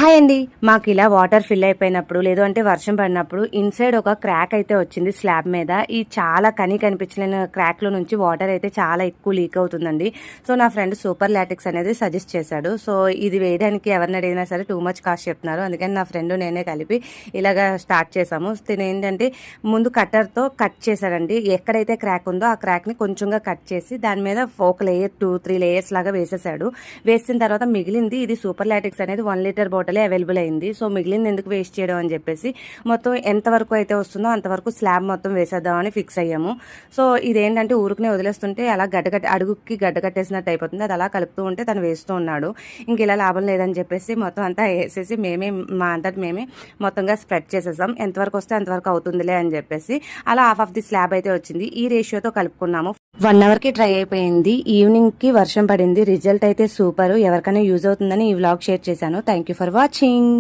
Hi అండి. మాకు ఇలా వాటర్ ఫిల్ అయిపోయినప్పుడు లేదు అంటే వర్షం పడినప్పుడు ఇన్సైడ్ ఒక క్రాక్ అయితే వచ్చింది స్లాబ్ మీద. ఈ చాలా కనిపించలేని క్రాక్లో నుంచి వాటర్ అయితే చాలా ఎక్కువ లీక్ అవుతుందండి. సో నా ఫ్రెండ్ సూపర్ లాటిక్స్ అనేది సజెస్ట్ చేశాడు. సో ఇది వేయడానికి ఎవరిని అడిగినా సరే టూ మచ్ కాస్ట్ చెప్తున్నారు. అందుకని నా ఫ్రెండ్ నేనే కలిపి ఇలాగా స్టార్ట్ చేసాము. తిని ఏంటంటే ముందు కట్టర్తో కట్ చేశాడండి. ఎక్కడైతే క్రాక్ ఉందో ఆ క్రాక్ని కొంచెంగా కట్ చేసి దాని మీద ఒక లేయర్ 2-3 లేయర్స్ లాగా వేసేసాడు. వేసిన తర్వాత మిగిలింది ఇది సూపర్ లాటిక్స్ అనేది 1 లీటర్ బాటిల్ అవైలబుల్ అయింది. సో మిగిలింది ఎందుకు వేస్ట్ చేయడం అని చెప్పేసి మొత్తం ఎంతవరకు అయితే వస్తుందో అంతవరకు స్లాబ్ మొత్తం వేసేద్దామని ఫిక్స్ అయ్యాము. సో ఇదేంటంటే ఊరికనే వదిలేస్తుంటే అలా అడుగుకి గడ్డ కట్టేసినట్టు అయిపోతుంది. అది అలా కలుపుతూ ఉంటే తను వేస్తూ ఉన్నాడు. ఇంక ఇలా లాభం లేదని చెప్పేసి మొత్తం అంతా వేసేసి మా అంతటి మేమే మొత్తంగా స్ప్రెడ్ చేసేసాం. ఎంతవరకు వస్తే అంతవరకు అవుతుందిలే అని చెప్పేసి అలా హాఫ్ ఆఫ్ ది స్లాబ్ అయితే వచ్చింది. ఈ రేషియోతో కలుపుకున్నాము. 1 అవర్కి డ్రై అయిపోయింది. ఈవినింగ్కి వర్షం పడింది. రిజల్ట్ అయితే సూపర్. ఎవరికైనా యూజ్ అవుతుందని ఈ వ్లాగ్ షేర్ చేశాను. Thank you for watching.